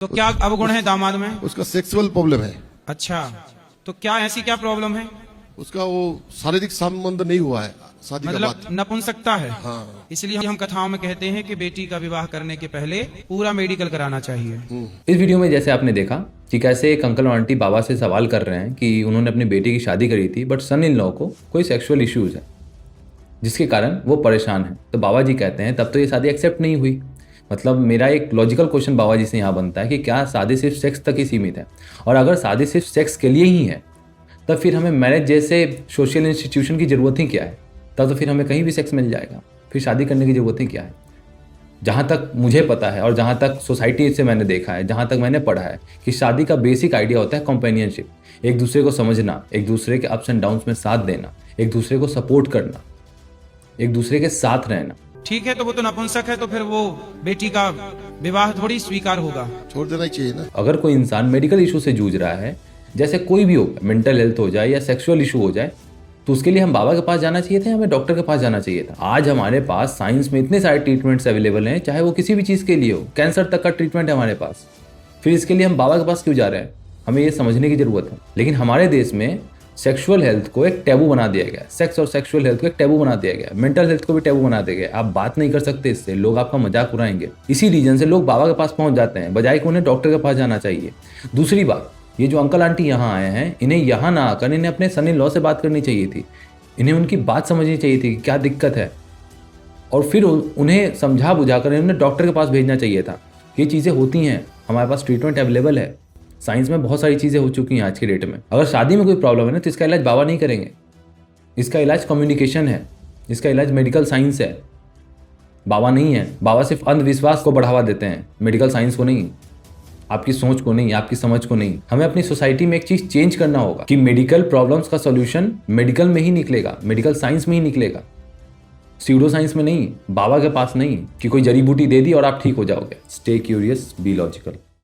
तो क्या अवगुण है दामाद में? उसका सेक्सुअल प्रॉब्लम है। अच्छा, तो क्या ऐसी क्या प्रॉब्लम है? उसका वो शारीरिक संबंध नहीं हुआ है शादी के मतलब बाद। नपुंसकता है। हाँ। इसलिए हम कथाओं में कहते हैं कि बेटी का विवाह करने के पहले पूरा मेडिकल कराना चाहिए। इस वीडियो में जैसे आपने देखा कि कैसे एक अंकल और आंटी बाबा से सवाल कर रहे हैं कि उन्होंने अपनी बेटी की शादी करी थी बट सन इन लॉ को कोई सेक्सुअल इश्यूज है जिसके कारण वो परेशान है। तो बाबा जी कहते हैं तब तो ये शादी एक्सेप्ट नहीं हुई। मतलब मेरा एक लॉजिकल क्वेश्चन बाबा जी से यहाँ बनता है कि क्या शादी सिर्फ सेक्स तक ही सीमित है, और अगर शादी सिर्फ सेक्स के लिए ही है तब फिर हमें मैरिज जैसे सोशल इंस्टीट्यूशन की ज़रूरत ही क्या है? तब तो फिर हमें कहीं भी सेक्स मिल जाएगा, फिर शादी करने की ज़रूरत ही क्या है? जहाँ तक मुझे पता है और जहाँ तक सोसाइटी से मैंने देखा है, जहाँ तक मैंने पढ़ा है कि शादी का बेसिक आइडिया होता है कंपेनियनशिप, एक दूसरे को समझना, एक दूसरे के अप्स एंड डाउन्स में साथ देना, एक दूसरे को सपोर्ट करना, एक दूसरे के साथ रहना। ठीक है, तो वो तो नपुंसक है, तो फिर वो बेटी का विवाह थोड़ी स्वीकार होगा। छोड़ देना ही चाहिए ना। अगर कोई इंसान मेडिकल इशू से जूझ रहा है, जैसे कोई भी हो, मेंटल हेल्थ हो जाए या सेक्सुअल इशू हो जाए, तो उसके लिए हम बाबा के पास जाना चाहिए था या हमें डॉक्टर के पास जाना चाहिए था? आज हमारे पास साइंस में इतने सारे ट्रीटमेंट्स अवेलेबल हैं, चाहे वो किसी भी चीज़ के लिए हो, कैंसर तक का ट्रीटमेंट है हमारे पास। फिर इसके लिए हम बाबा के पास क्यों जा रहे हैं? हमें ये समझने की ज़रूरत है। लेकिन हमारे देश में सेक्सुअल हेल्थ को एक टैबू बना दिया गया, सेक्स और सेक्सुअल हेल्थ को एक टैबू बना दिया गया, मेंटल हेल्थ को भी टैबू बना दिया गया। आप बात नहीं कर सकते इससे, लोग आपका मजाक उड़ाएंगे। इसी रीजन से लोग बाबा के पास पहुंच जाते हैं, बजाय कि उन्हें डॉक्टर के पास जाना चाहिए। दूसरी बात, ये जो अंकल आंटी यहाँ आए हैं, इन्हें यहाँ ना आकर इन्हें अपने सन इन लॉ से बात करनी चाहिए थी। इन्हें उनकी बात समझनी चाहिए थी कि क्या दिक्कत है, और फिर उन्हें समझा बुझाकर इन्हें डॉक्टर के पास भेजना चाहिए था। ये चीज़ें होती हैं, हमारे पास ट्रीटमेंट अवेलेबल है, साइंस में बहुत सारी चीज़ें हो चुकी हैं आज के डेट में। अगर शादी में कोई प्रॉब्लम है ना, तो इसका इलाज बाबा नहीं करेंगे। इसका इलाज कम्युनिकेशन है, इसका इलाज मेडिकल साइंस है, बाबा नहीं है। बाबा सिर्फ अंधविश्वास को बढ़ावा देते हैं, मेडिकल साइंस को नहीं, आपकी सोच को नहीं, आपकी समझ को नहीं। हमें अपनी सोसाइटी में एक चीज़ चेंज करना होगा कि मेडिकल प्रॉब्लम्स का सॉल्यूशन मेडिकल में ही निकलेगा, मेडिकल साइंस में ही निकलेगा, सीडो साइंस में नहीं, बाबा के पास नहीं कि कोई जड़ी बूटी दे दी और आप ठीक हो जाओगे। Stay curious, be logical.